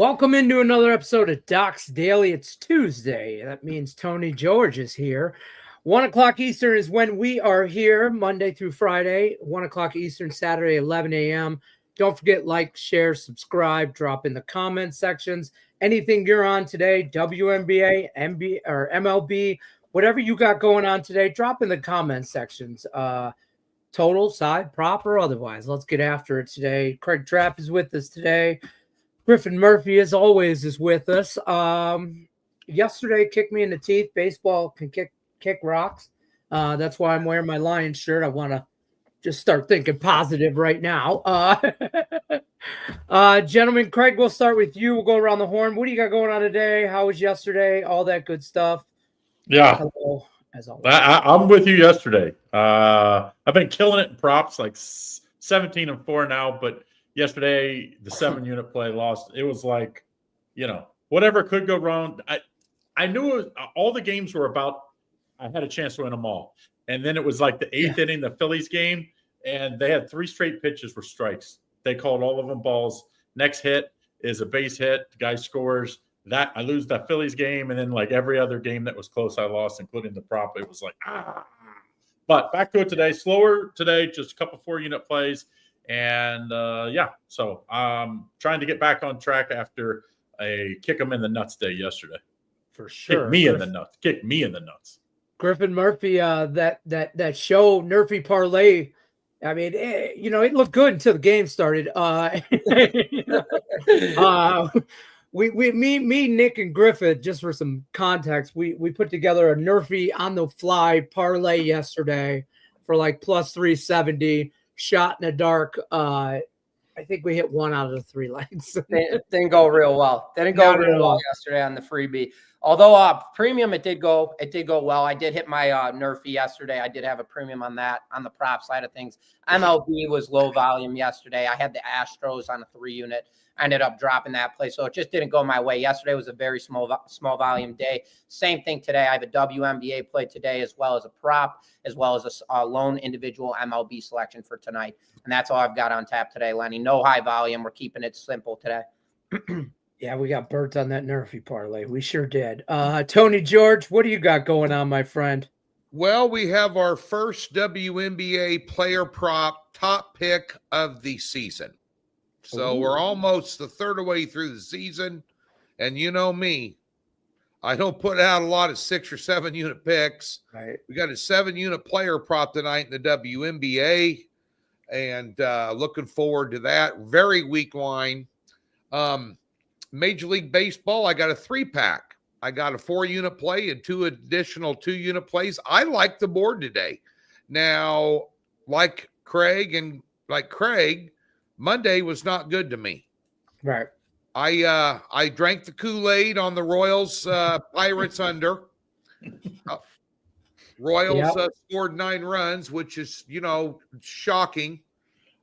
Welcome into another episode of Doc's Daily. It's Tuesday. That means Tony George is here. 1 o'clock Eastern is when we are here, Monday through Friday. 1 o'clock Eastern, Saturday, 11 a.m. Don't forget, like, share, subscribe, drop in the comment sections. Anything you're on today, WNBA, NBA, or MLB, whatever you got going on today, drop in the comment sections. Total, side, prop, or otherwise. Let's get after it today. Craig Trapp is with us today. Griffin Murphy, as always, is with us. Yesterday, kicked me in the teeth. Baseball can kick rocks. That's why I'm wearing my Lions shirt. I want to just start thinking positive right now. Gentlemen, Craig, we'll start with you. We'll go around the horn. What do you got going on today? How was yesterday? All that good stuff. Yeah. Hello, as always. I'm with you yesterday. I've been killing it in props, like 17-4 now, but yesterday, the 7-unit play lost. It was like, whatever could go wrong. I knew all the games were about, I had a chance to win them all. And then it was like the eighth inning, the Phillies game, and they had 3 straight pitches were strikes. They called all of them balls. Next hit is a base hit. The guy scores. That I lose that Phillies game, and then like every other game that was close, I lost, including the prop. It was like, But back to it today. Slower today, just a couple 4-unit plays. And so I'm trying to get back on track after a kick 'em in the nuts day yesterday. For sure. Kick me in the nuts. Griffin Murphy, that show, Nerfy Parlay. I mean, it looked good until the game started. Me, Nick, and Griffin, just for some context, we put together a Nerfy on the fly parlay yesterday for like plus 370. Shot in the dark. I think we hit 1 out of the 3 legs. Didn't go real well. Didn't go real well yesterday on the freebie. Although premium, it did go well. I did hit my Nerfy yesterday. I did have a premium on that on the prop side of things. MLB was low volume yesterday. I had the Astros on a 3-unit. I ended up dropping that play, so it just didn't go my way. Yesterday was a very small volume day. Same thing today. I have a WNBA play today, as well as a prop, as well as a lone individual MLB selection for tonight. And that's all I've got on tap today, Lenny. No high volume. We're keeping it simple today. Yeah, we got birds on that Nerfy parlay. We sure did. Tony George, what do you got going on, my friend? Well, we have our first WNBA player prop top pick of the season. So we're almost a third of the way through the season. And you know me, I don't put out a lot of 6 or 7-unit picks. Right. We got a 7-unit player prop tonight in the WNBA. And looking forward to that. Very weak line. Major League Baseball, I got a 3-pack. I got a 4-unit play and 2 additional 2-unit plays. I like the board today. Now, like Craig, Monday was not good to me. Right. I drank the Kool-Aid on the Royals Pirates under. Royals scored 9 runs, which is, shocking.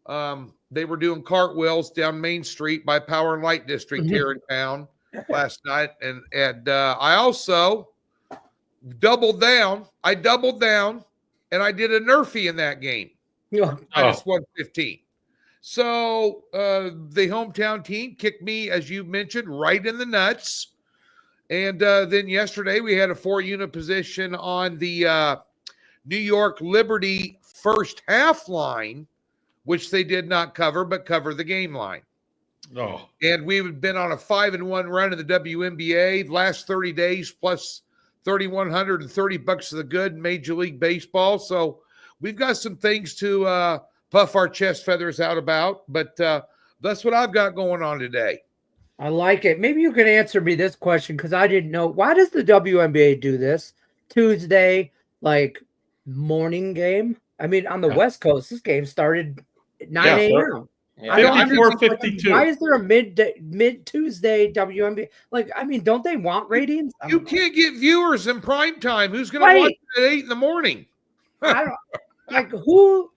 They were doing cartwheels down Main Street by Power and Light District here in town last night. And I also doubled down. I doubled down, and I did a Nerfy in that game. Minus 115. So the hometown team kicked me, as you mentioned, right in the nuts. And then yesterday we had a 4-unit position on the New York Liberty first half line, which they did not cover, but cover the game line. Oh. And we've been on a 5-1 run in the WNBA last 30 days, plus $3,130 of the good Major League Baseball. So we've got some things to puff our chest feathers out about, but that's what I've got going on today. I like it. Maybe you can answer me this question, because I didn't know. Why does the WNBA do this Tuesday, like morning game? I mean, on the West Coast, this game started at 9 a.m. 54-52. Why is there a mid Tuesday WNBA? Like, I mean, don't they want ratings? You can't get viewers in prime time. Who's going to watch it at 8 in the morning? I don't like who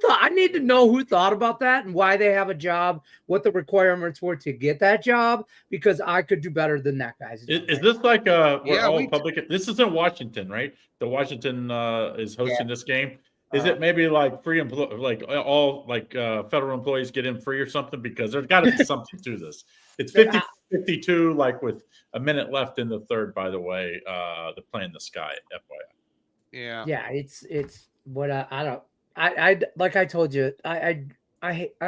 thought. I need to know who thought about that and why they have a job, what the requirements were to get that job, because I could do better than that, guys. Is this like public? This is in Washington, right? The Washington is hosting this game. Is it maybe like free all federal employees get in free or something? Because there's got to be something to this. It's 50-52, like with a minute left in the third, by the way. They're playing the Sky, FYI. Yeah. It's what I like I told you, I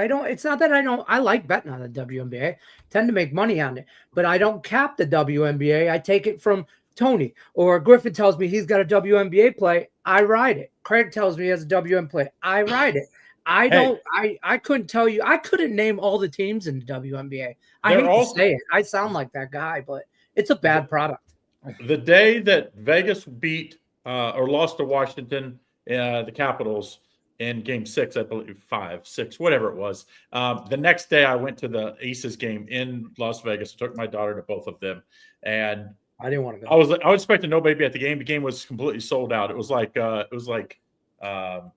don't, it's not that I like betting on the WNBA, tend to make money on it, but I don't cap the WNBA. I take it from Tony, or Griffin tells me he's got a WNBA play, I ride it. Craig tells me he has a WNBA play, I ride it. I couldn't tell you, I couldn't name all the teams in the WNBA. I hate to say it. I sound like that guy, but it's a bad product. The day that Vegas beat or lost to Washington, the Capitals, in Game 6, I believe 5, 6, whatever it was. The next day, I went to the Aces game in Las Vegas. Took my daughter to both of them, and I didn't want to go. I was expecting nobody at the game. The game was completely sold out. It was like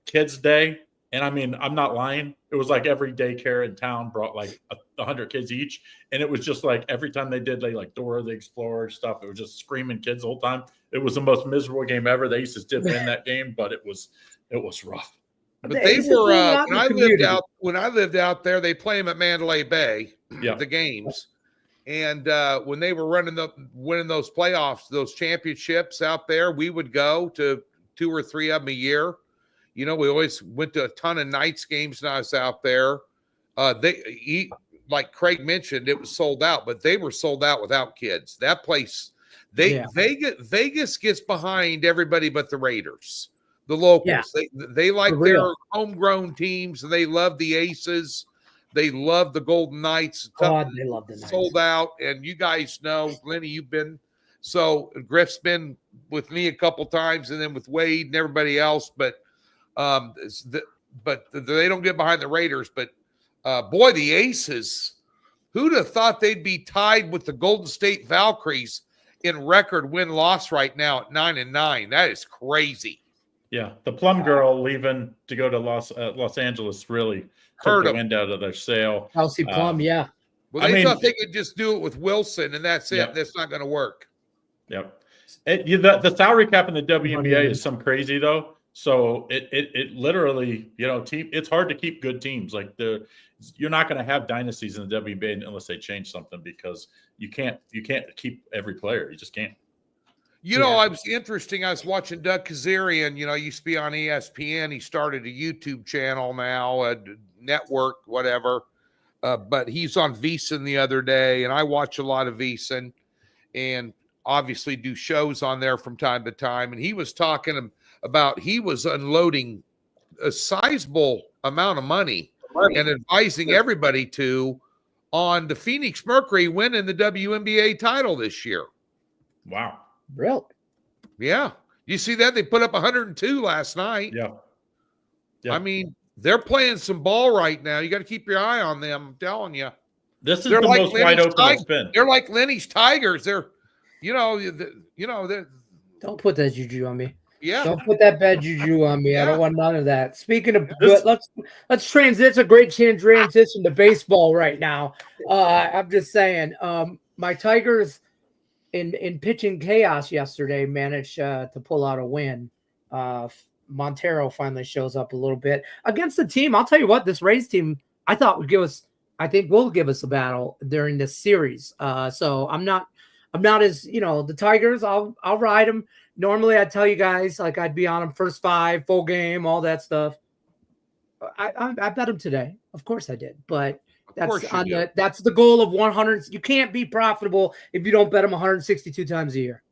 Kids Day, and I mean, I'm not lying. It was like every daycare in town brought like 100 kids each, and it was just like every time they did like Dora the Explorer stuff, it was just screaming kids the whole time. It was the most miserable game ever. The Aces did win that game, but it was rough. But they were when I lived out there, they play them at Mandalay Bay, the games. And when they were winning those playoffs, those championships out there, we would go to 2 or 3 of them a year. You know, we always went to a ton of nights games when I was out there. Like Craig mentioned, it was sold out, but they were sold out without kids. That place, Vegas gets behind everybody but the Raiders. The locals, they like their homegrown teams, and they love the Aces. They love the Golden Knights. They love the Knights. Sold out, and you guys know, Lenny, you've been Griff's been with me a couple times, and then with Wade and everybody else. But they don't get behind the Raiders. But boy, the Aces, who'd have thought they'd be tied with the Golden State Valkyries in record win-loss right now at 9-9? That is crazy. Yeah, the Plum Girl leaving to go to Los Angeles really took the wind out of their sail. Kelsey Plum, Well, they thought they could just do it with Wilson, and that's it. That's not going to work. Yep. The salary cap in the WNBA is some crazy though. So it literally, it's hard to keep good teams. Like you're not going to have dynasties in the WNBA unless they change something, because you can't keep every player. You just can't. I was interesting. I was watching Doug Kazarian, used to be on ESPN. He started a YouTube channel now, a network, whatever. But he's on VEASAN the other day, and I watch a lot of VEASAN and obviously do shows on there from time to time. And he was talking about he was unloading a sizable amount of money and advising everybody on the Phoenix Mercury winning the WNBA title this year. Wow. Really? Yeah. You see that? They put up 102 last night. Yeah. I mean, they're playing some ball right now. You got to keep your eye on them. I'm telling you. This is the most wide open it's been. They're like Lenny's Tigers. They're, they're. Don't put that juju on me. Yeah. Don't put that bad juju on me. I don't want none of that. Speaking of good, let's transition. It's a great transition to baseball right now. I'm just saying, my Tigers in pitching chaos yesterday managed to pull out a win. Montero finally shows up a little bit against the team. I'll tell you what, this Rays team I think will give us a battle during this series. So I'm not as, the Tigers, I'll ride them. Normally I'd tell you guys, like, I'd be on them first 5, full game, all that stuff. I bet them today. Of course I did, but that's the goal of 100. You can't be profitable if you don't bet them 162 times a year.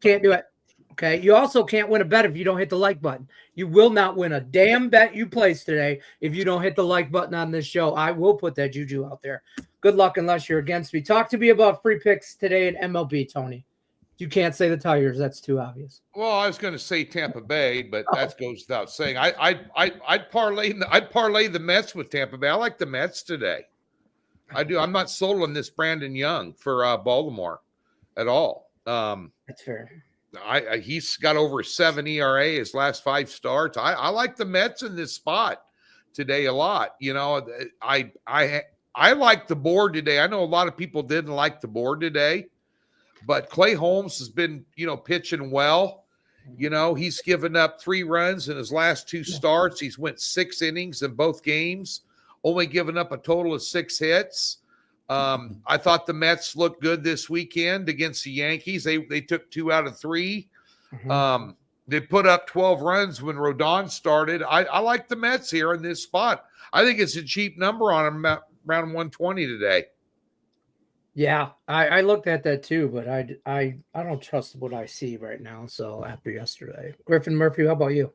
Can't do it. Okay. You also can't win a bet if you don't hit the like button. You will not win a damn bet you place today if you don't hit the like button on this show. I will put that juju out there. Good luck unless you're against me. Talk to me about free picks today in MLB, Tony. You can't say the Tigers. That's too obvious. Well, I was going to say Tampa Bay, but that goes without saying. I'd parlay the Mets with Tampa Bay. I like the Mets today. I do. I'm not sold on this Brandon Young for Baltimore at all. That's fair. He's got over a 7 ERA his last 5 starts. I like the Mets in this spot today a lot. I like the board today. I know a lot of people didn't like the board today. But Clay Holmes has been, pitching well. He's given up 3 runs in his last 2 starts. He's went 6 innings in both games, only given up a total of 6 hits. I thought the Mets looked good this weekend against the Yankees. They took 2 out of 3. Mhm. They put up 12 runs when Rodon started. I like the Mets here in this spot. I think it's a cheap number on them, around 120 today. Yeah, I looked at that too, but I don't trust what I see right now. So after yesterday, Griffin Murphy, how about you?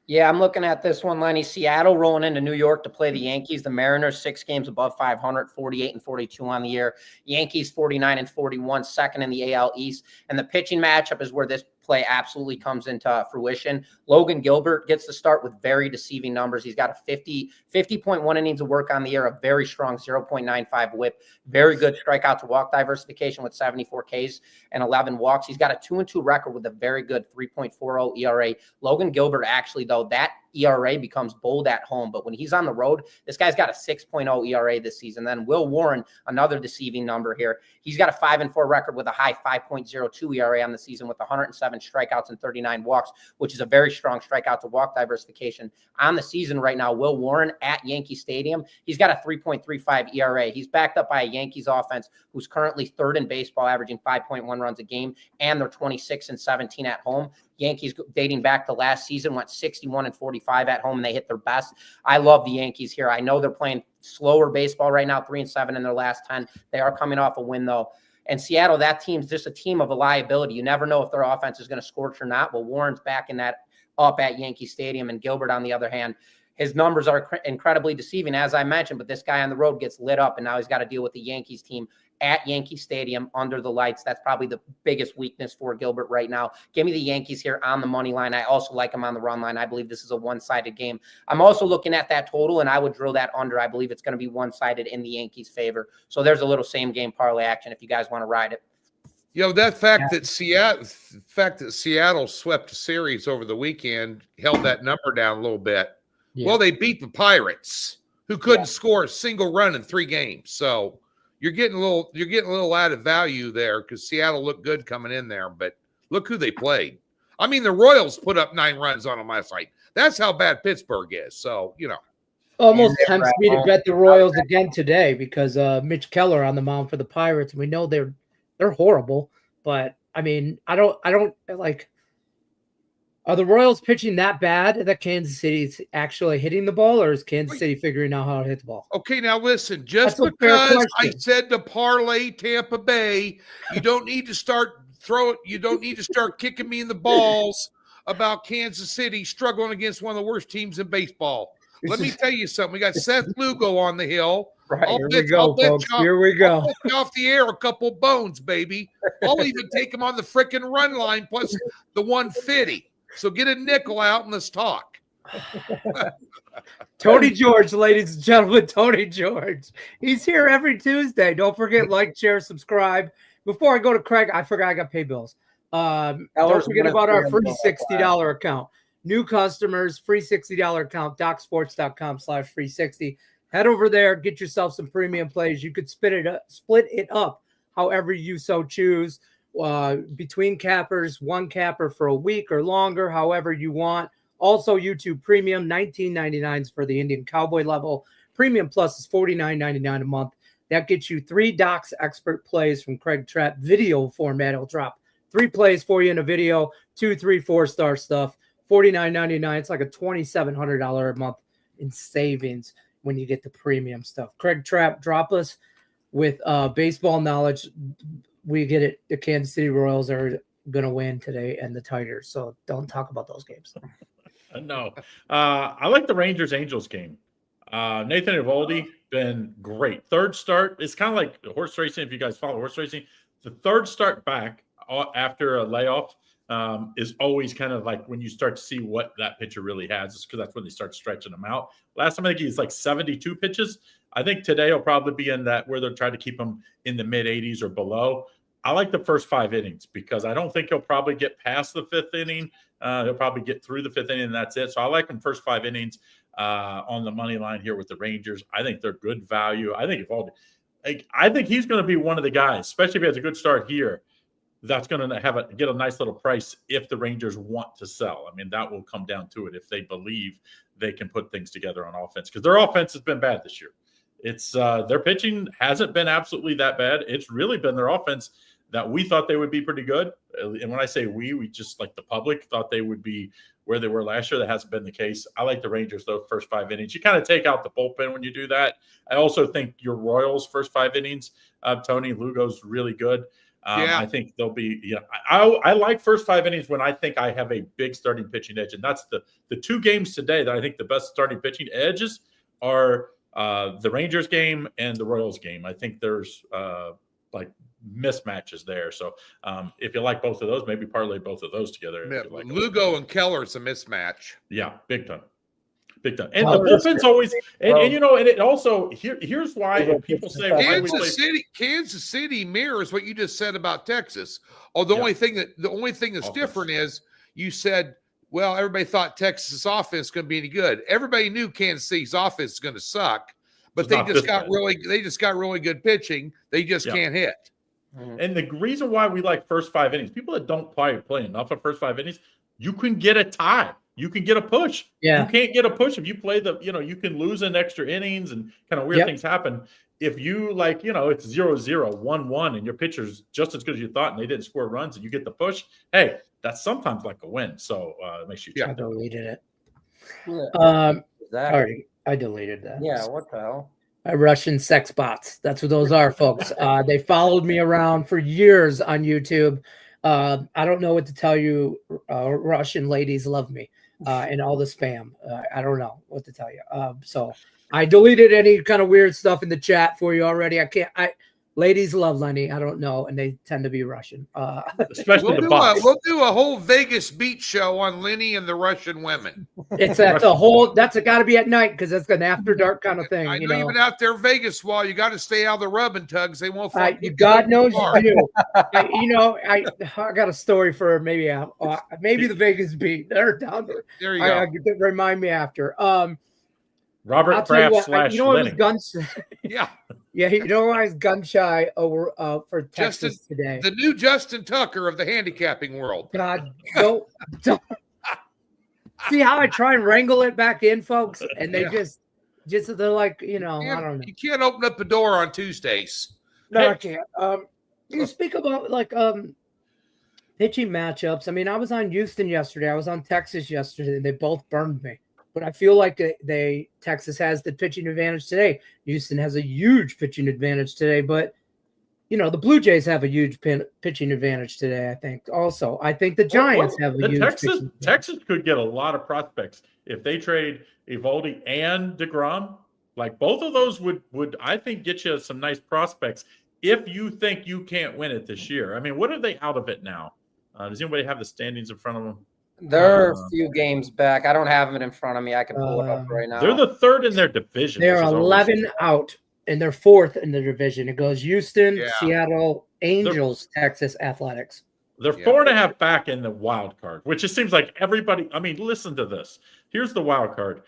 Yeah, I'm looking at this one, Lenny. Seattle rolling into New York to play the Yankees. The Mariners, 6 games above 500, 48-42 on the year. Yankees, 49-41, second in the AL East. And the pitching matchup is where this play absolutely comes into fruition. Logan Gilbert gets the start with very deceiving numbers. He's got a 50.1 innings of work on the year, a very strong 0.95 whip, very good strikeout to walk diversification with 74 Ks and 11 walks. He's got a 2-2 record with a very good 3.40 ERA. Logan Gilbert actually, though, that ERA becomes bold at home, but when he's on the road, this guy's got a 6.0 ERA this season. Then Will Warren, another deceiving number here. He's got a 5-4 record with a high 5.02 ERA on the season with 107 strikeouts and 39 walks, which is a very strong strikeout to walk diversification on the season right now. Will Warren at Yankee Stadium, he's got a 3.35 ERA. He's backed up by a Yankees offense who's currently 3rd in baseball, averaging 5.1 runs a game, and they're 26-17 at home. Yankees dating back to last season went 61-45 at home, and they hit their best. I love the Yankees here. I know they're playing slower baseball right now, 3-7 in their last 10. They are coming off a win, though. And Seattle, that team's just a team of a liability. You never know if their offense is going to scorch or not. Well, Warren's backing that up at Yankee Stadium, and Gilbert, on the other hand, his numbers are incredibly deceiving, as I mentioned, but this guy on the road gets lit up, and now he's got to deal with the Yankees team at Yankee Stadium under the lights. That's probably the biggest weakness for Gilbert right now. Give me the Yankees here on the money line. I also like him on the run line. I believe this is a one-sided game. I'm also looking at that total, and I would drill that under. I believe it's going to be one-sided in the Yankees' favor. So there's a little same-game parlay action if you guys want to ride it. You know, that fact that Seattle swept a series over the weekend held that number down a little bit. Yeah. Well, they beat the Pirates, who couldn't score a single run in 3 games. So you're getting a little added value there because Seattle looked good coming in there. But look who they played. I mean, the Royals put up 9 runs on them last night. That's how bad Pittsburgh is. So, you know. Almost tempts me to bet the Royals again today because Mitch Keller on the mound for the Pirates. We know they're horrible, but I mean, I don't like. Are the Royals pitching that bad that Kansas City's actually hitting the ball, or is Kansas City figuring out how to hit the ball? Okay, now listen, just because I said to parlay Tampa Bay, you don't need to start kicking me in the balls about Kansas City struggling against one of the worst teams in baseball. Let me tell you something. We got Seth Lugo on the hill. Right, here we go, folks. Here we go. I'll bet you off the air a couple bones, baby. I'll even take him on the freaking run line plus the 150. So get a nickel out and let's talk. Tony George, ladies and gentlemen, Tony George. He's here every Tuesday. Don't forget, like, share, subscribe. Before I go to Craig, I forgot I got pay bills. Don't forget about our free $60 account. New customers, free $60 account, docsports.com/free60. Head over there, get yourself some premium plays. You could split it up however you so choose. Between cappers, one capper for a week or longer, however you want. Also, YouTube Premium, $19.99 for the Indian Cowboy level. Premium Plus is $49.99 a month. That gets you 3 Docs expert plays from Craig Trapp. Video format. He'll drop 3 plays for you in a video, 2, 3, 4-star stuff. $49.99. It's like a $2,700 a month in savings when you get the premium stuff. Craig Trapp, drop us with baseball knowledge. We get it. The Kansas City Royals are going to win today and the Tigers. So don't talk about those games. No. I like the Rangers-Angels game. Nathan Eovaldi been great. Third start. It's kind of like horse racing. If you guys follow horse racing, the third start back after a layoff is always kind of like when you start to see what that pitcher really has. It's because that's when they start stretching them out. Last time I think he's like 72 pitches. I think today will probably be in that where they'll try to keep him in the mid-80s or below. I like the first 5 innings because I don't think he'll probably get past the 5th inning. He'll probably get through the 5th inning and that's it. So I like him first 5 innings on the money line here with the Rangers. I think they're good value. I think he's going to be one of the guys, especially if he has a good start here, that's going to get a nice little price if the Rangers want to sell. I mean, that will come down to it if they believe they can put things together on offense because their offense has been bad this year. It's their pitching hasn't been absolutely that bad. It's really been their offense that we thought they would be pretty good. And when I say we just like the public thought they would be where they were last year. That hasn't been the case. I like the Rangers, though, first 5 innings. You kind of take out the bullpen when you do that. I also think your Royals first 5 innings, Tony Lugo's really good. I think they'll be, I like first 5 innings when I think I have a big starting pitching edge. And that's the 2 games today that I think the best starting pitching edges are the Rangers game and the Royals game. I think there's like mismatches there. So if you like both of those, maybe parlay both of those together. Yeah, Lugo and Keller's a mismatch. Yeah, big time. Big time. And the bullpen's always and it also here's why people say Kansas City mirrors what you just said about Texas. Oh, the only thing that's different is you said, well, everybody thought Texas' offense is going to be any good. Everybody knew Kansas City's offense is going to suck, but they just got really good pitching. They just can't hit. And the reason why we like first 5 innings, people that don't play enough of first 5 innings, you can get a tie. You can get a push. Yeah. You can't get a push if you play you can lose in extra innings and kind of weird things happen. If you it's 0-0, 1-1, and your pitcher's just as good as you thought and they didn't score runs and you get the push, hey, that's sometimes like a win. So it makes you I deleted it. Yeah. I deleted that. Yeah, what the hell? Russian sex bots. That's what those are, folks. They followed me around for years on YouTube. I don't know what to tell you. Russian ladies love me and all the spam. I don't know what to tell you. So I deleted any kind of weird stuff in the chat for you already. Ladies love Lenny. I don't know, and they tend to be Russian. Especially we'll do a whole Vegas beach show on Lenny and the Russian women. That's got to be at night because that's an after dark kind of thing. I know you've been out there Vegas while you got to stay out of the rub and tugs. They won't. God knows you do. I got a story for maybe the Vegas beach. They're down there. There you go. Remind me after. Robert Kraft / Lenny. Yeah. Yeah, I was gun shy over for Texas today. The new Justin Tucker of the handicapping world. God, don't see how I try and wrangle it back in, folks, and they just they're like, I don't know. You can't open up the door on Tuesdays. No, I can't. You speak about pitching matchups. I mean, I was on Houston yesterday. I was on Texas yesterday, and they both burned me. But I feel like Texas has the pitching advantage today. Houston has a huge pitching advantage today. But, the Blue Jays have a huge pitching advantage today, I think. Also, I think the Giants have a huge Texas could get a lot of prospects if they trade Eovaldi and DeGrom. Like, both of those would I think, get you some nice prospects if you think you can't win it this year. I mean, what are they out of it now? Does anybody have the standings in front of them? They're a few games back. I don't have it in front of me. I can pull it up right now. They're the 3rd in their division. They're 11 out, and they're 4th in the division. It goes Houston, Seattle, Angels, Texas Athletics. They're 4.5 back in the wild card, which just seems like everybody. I mean, listen to this. Here's the wild card.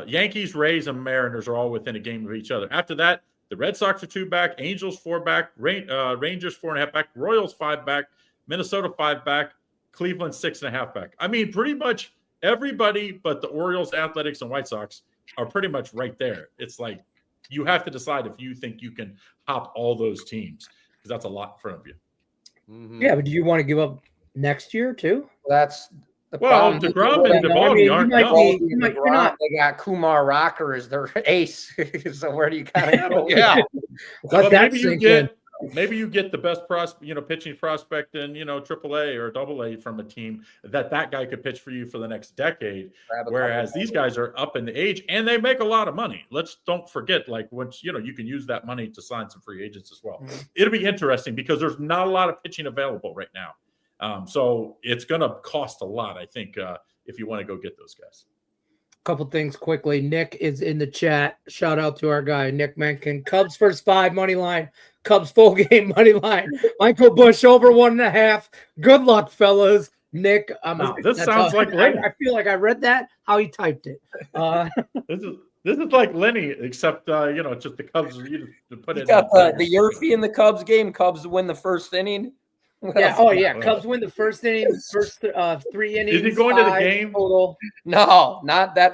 Yankees, Rays, and Mariners are all within a game of each other. After that, the Red Sox are 2 back, Angels 4 back, Rangers 4.5 back, Royals 5 back, Minnesota 5 back, Cleveland 6.5 back. I mean, pretty much everybody but the Orioles, Athletics, and White Sox are pretty much right there. It's like you have to decide if you think you can hop all those teams because that's a lot in front of you. Mm-hmm. Yeah, but do you want to give up next year too? That's the problem. DeGrom and Eovaldi aren't. They got Kumar Rocker as their ace. So where do you kind of go? Yeah. But maybe you get the best pitching prospect in, AAA or AA from a team that guy could pitch for you for the next decade. Whereas these guys are up in the age and they make a lot of money. Don't forget, like once, you can use that money to sign some free agents as well. Mm-hmm. It'll be interesting because there's not a lot of pitching available right now. So it's going to cost a lot, I think, if you want to go get those guys. Couple things quickly. Nick is in the chat. Shout out to our guy, Nick Menken. Cubs first 5 money line. Cubs full game money line. Michael Bush over 1.5. Good luck, fellas. Nick, I'm out. This sounds like Lenny. I feel like I read that, how he typed it. This is like Lenny, except it's just the Cubs. You put it. Got the Yerfie in the Cubs game. Cubs win the first inning. Cubs win the first inning, first 3 innings. Is he going to the game? Total. No, not that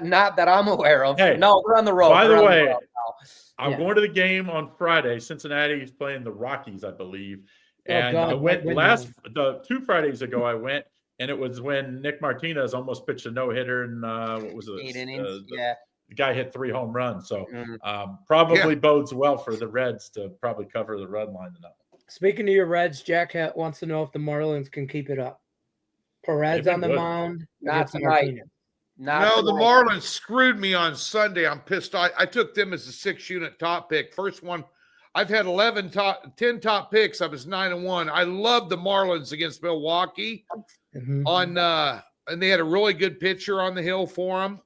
I'm aware of. Hey, no, we're on the road. By the way, I'm going to the game on Friday. Cincinnati is playing the Rockies, I believe. And I went the 2 Fridays ago. I went, and it was when Nick Martinez almost pitched a no-hitter, and what was it? 8 innings. The guy hit 3 home runs, so probably bodes well for the Reds to probably cover the run line tonight. Speaking of your Reds, Jack wants to know if the Marlins can keep it up. Perez on the mound. Not tonight. No, the Marlins screwed me on Sunday. I'm pissed. I took them as a 6-unit top pick. First one, I've had 10 top picks. I was 9-1. I love the Marlins against Milwaukee and they had a really good pitcher on the hill for them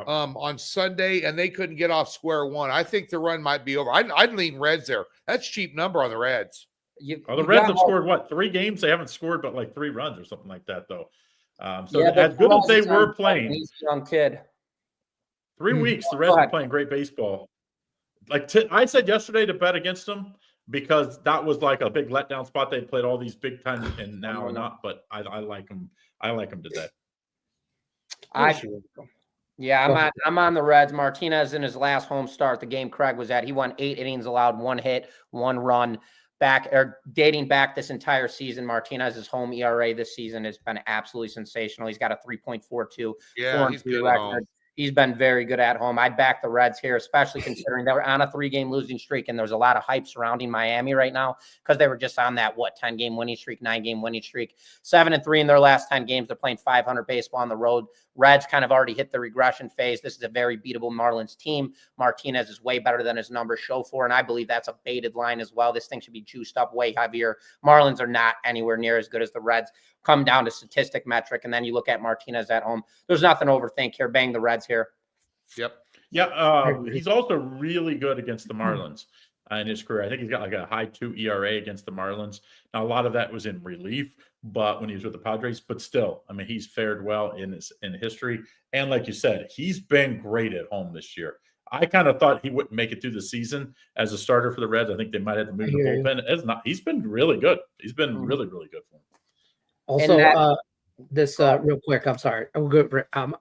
on Sunday, and they couldn't get off square one. I think the run might be over. I'd lean Reds there. That's cheap number on the Reds. The Reds have scored, 3 games? They haven't scored but like 3 runs or something like that, though. So as good as they were playing, he's a young kid. 3 weeks, the Reds are playing great baseball. I said yesterday to bet against them because that was like a big letdown spot. They played all these big times, and now not. But I like them. I like them today. I'm on the Reds. Martinez in his last home start, the game Craig was at, he won 8 innings allowed, 1 hit, 1 run. Dating back this entire season, Martinez's home ERA this season has been absolutely sensational. He's got a 3.42. Yeah, he's good record. He's been very good at home. I'd back the Reds here, especially considering they were on a 3-game losing streak, and there's a lot of hype surrounding Miami right now because they were just on that 10-game winning streak, 9-game winning streak, 7-3 in their last 10 games. They're playing 500 baseball on the road. Reds kind of already hit the regression phase. This is a very beatable Marlins team. Martinez is way better than his numbers show for, and I believe that's a baited line as well. This thing should be juiced up way heavier. Marlins are not anywhere near as good as the Reds. Come down to statistic metric, and then you look at Martinez at home. There's nothing to overthink here. Bang the Reds here. Yep. Yeah. He's also really good against the Marlins in his career. I think he's got like a high 2 ERA against the Marlins. Now, a lot of that was in relief, but when he was with the Padres, but still, I mean, he's fared well in history. And like you said, he's been great at home this year. I kind of thought he wouldn't make it through the season as a starter for the Reds. I think they might have to move the bullpen. He's been really good. He's been really, really good for him. Also, real quick, I'm sorry. I'm good. On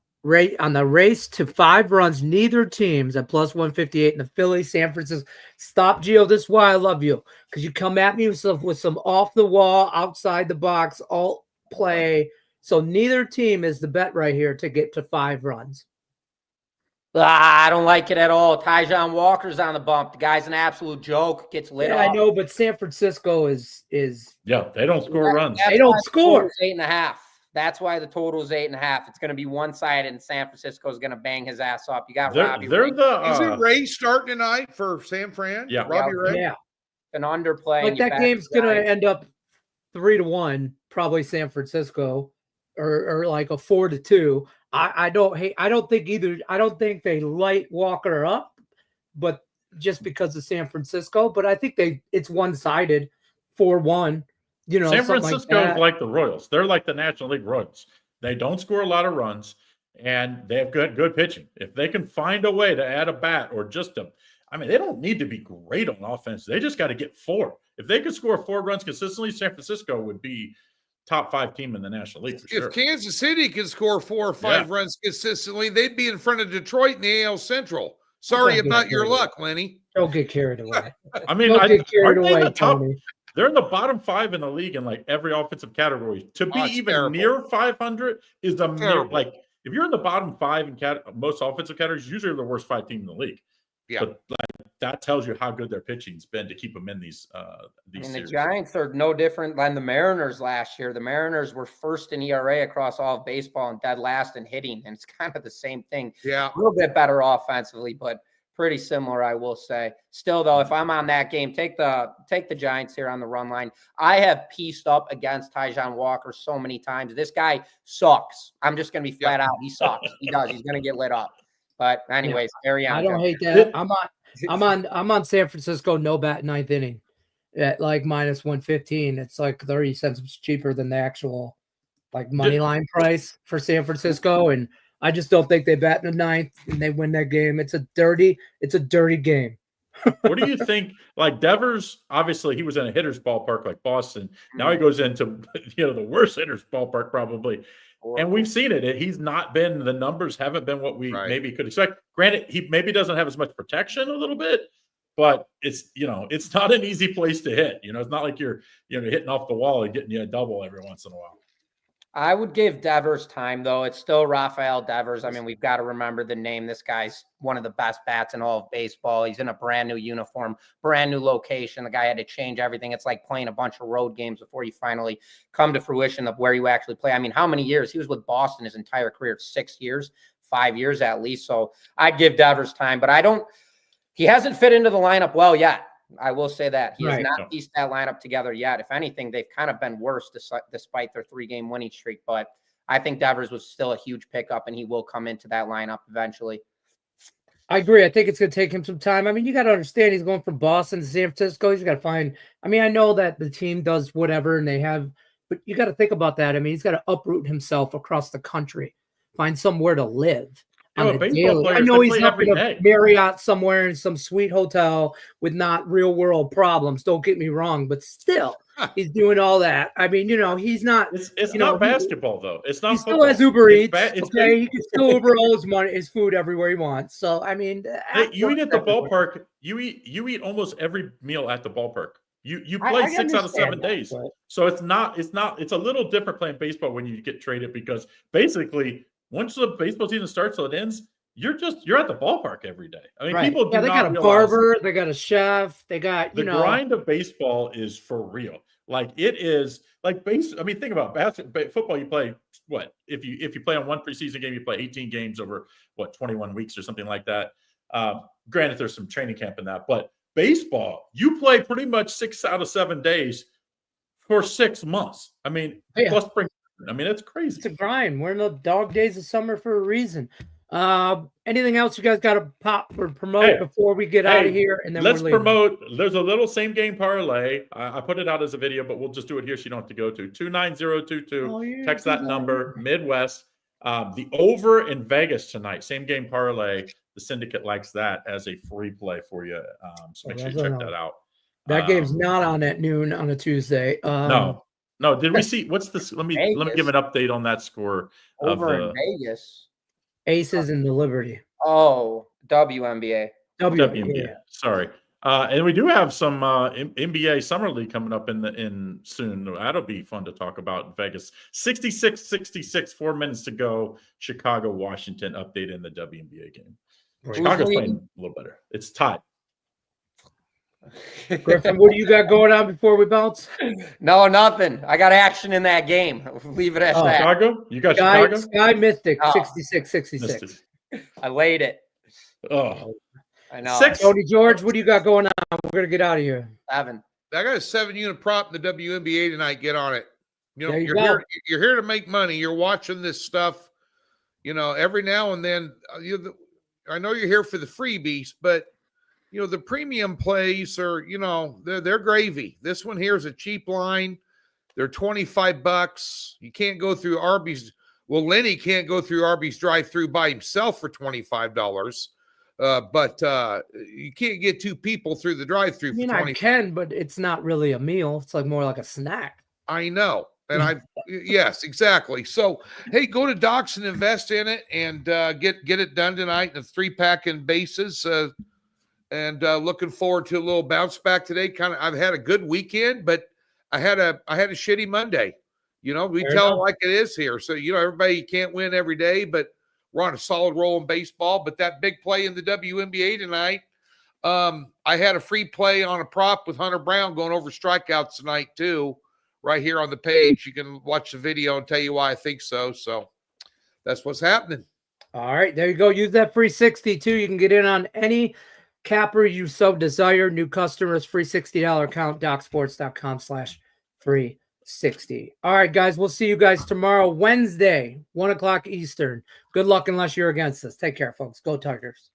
the race to 5 runs, neither teams at plus 158 in the Philly, San Francisco. Stop, Gio. This is why I love you, because you come at me with some off the wall, outside the box, alt play. So neither team is the bet right here to get to 5 runs. I don't like it at all. Tyjon Walker's on the bump. The guy's an absolute joke. Gets lit off. I know, but San Francisco is they don't score runs. They don't score. 8.5. That's why the total is 8.5. It's going to be one-sided, and San Francisco is going to bang his ass up. You got Robbie Ray. Is it Ray starting tonight for San Fran? Yeah, Robbie Ray. Yeah, an underplay. But that game's going to end up 3-1, probably San Francisco, or like a 4-2. I don't think they light Walker up, but just because of San Francisco. But I think it's one-sided, 4-1. San Francisco is like the Royals. They're like the National League Royals. They don't score a lot of runs, and they have good pitching. If they can find a way to add a bat or they don't need to be great on offense. They just got to get 4. If they could score 4 runs consistently, San Francisco would be top 5 team in the National League for sure. If Kansas City could score 4 or 5 runs consistently, they'd be in front of Detroit in the AL Central. Sorry about your luck, Lenny. Don't get carried away. I mean, they're in the bottom 5 in the league in like every offensive category. To be even near 500 is like if you're in the bottom 5 in most offensive categories, usually the worst 5 team in the league. Yeah, but that tells you how good their pitching's been to keep them in these series. The Giants are no different than the Mariners last year. The Mariners were first in ERA across all of baseball and dead last in hitting, and it's kind of the same thing. Yeah, a little bit better offensively, but pretty similar, I will say. Still, though, if I'm on that game, take the Giants here on the run line. I have pieced up against Tyjon Walker so many times. This guy sucks. I'm just going to be flat out. He sucks. He does. He's going to get lit up. But anyways, carry on. I don't hate that. I'm on San Francisco no bat 9th inning at like minus 115. It's like 30 cents cheaper than the actual like money line price for San Francisco, and I just don't think they bat in the 9th and they win that game. It's a dirty game. What do you think? Like Devers, obviously he was in a hitter's ballpark like Boston. Now he goes into the worst hitter's ballpark probably. And we've seen it. He's not been, the numbers haven't been what we maybe could expect. Granted, he maybe doesn't have as much protection a little bit, but it's not an easy place to hit. It's not like you're hitting off the wall and getting you a double every once in a while. I would give Devers time, though. It's still Rafael Devers. I mean, we've got to remember the name. This guy's one of the best bats in all of baseball. He's in a brand new uniform, brand new location. The guy had to change everything. It's like playing a bunch of road games before you finally come to fruition of where you actually play. I mean, how many years? He was with Boston his entire career, 6 years, 5 years at least. So I'd give Devers time, but he hasn't fit into the lineup well yet. I will say that he has not pieced that lineup together yet. If anything, they've kind of been worse despite their 3-game winning streak. But I think Devers was still a huge pickup, and he will come into that lineup eventually. I agree. I think it's going to take him some time. I mean, you got to understand he's going from Boston to San Francisco. He's got to find. I mean, I know that the team does whatever, and they have, but you got to think about that. I mean, he's got to uproot himself across the country, find somewhere to live. I know he's up in a Marriott somewhere in some sweet hotel with not real world problems. Don't get me wrong, but still, he's doing all that. I mean, he's not. It's not basketball though. It's not. He still has Uber Eats. Okay, he can still Uber all his food everywhere he wants. So I mean, you eat at the ballpark. You eat almost every meal at the ballpark. You play 6 out of 7 days. So it's a little different playing baseball when you get traded, because basically, once the baseball season starts till it ends, you're at the ballpark every day. I mean, people do they got a barber, they got a chef, they got the grind of baseball is for real. Like it is like I mean, think about basketball, football. You play what if you play on one preseason game, you play 18 games over 21 weeks or something like that. Granted, there's some training camp in that, but baseball, you play pretty much 6 out of 7 days for 6 months. I mean, plus spring. I mean, it's crazy. It's a grind. We're in the dog days of summer for a reason. Anything else you guys got to pop or promote before we get out of here? And then let's promote. There's a little same game parlay. I put it out as a video, but we'll just do it here so you don't have to go to 29022. Text that number, Midwest. The over in Vegas tonight, same game parlay. The syndicate likes that as a free play for you. So make sure you check that out. That game's not on at noon on a Tuesday. No, did we see what's this? Let me give an update on that score. Over in Vegas. Aces in the Liberty. Oh, WNBA. WNBA. Sorry. And we do have some NBA Summer League coming up in soon. That'll be fun to talk about in Vegas. 66-66, 4 minutes to go. Chicago, Washington, update in the WNBA game. Chicago's playing a little better. It's tied. Griffin, what do you got going on before we bounce? No, nothing. I got action in that game. Leave it at that. Chicago? You got Chicago? Sky Mystic, 66-66. I laid it. Oh. I know. Tony George, what do you got going on? We're going to get out of here. 7. I got a 7-unit prop in the WNBA tonight. Get on it. You're here to make money. You're watching this stuff, every now and then. I know you're here for the freebies, but the premium plays are, they're gravy. This one here is a cheap line. They're $25. You can't go through Arby's. Well, Lenny can't go through Arby's drive-through by himself for $25. But you can't get 2 people through the drive-through. I can, but it's not really a meal. It's like more like a snack. I know. And yes, exactly. So, hey, go to Docs and invest in it and get it done tonight in a 3-pack in bases. And looking forward to a little bounce back today. I've had a good weekend, but I had a shitty Monday. We tell it like it is here. So, everybody can't win every day, but we're on a solid roll in baseball. But that big play in the WNBA tonight, I had a free play on a prop with Hunter Brown going over strikeouts tonight too, right here on the page. You can watch the video and tell you why I think so. So that's what's happening. All right, there you go. Use that free 62. You can get in on any capper you so desire. New customers, free $60 account, docsports.com/free 60. All right, guys, we'll see you guys tomorrow, Wednesday, 1 o'clock Eastern. Good luck unless you're against us. Take care, folks. Go Tigers.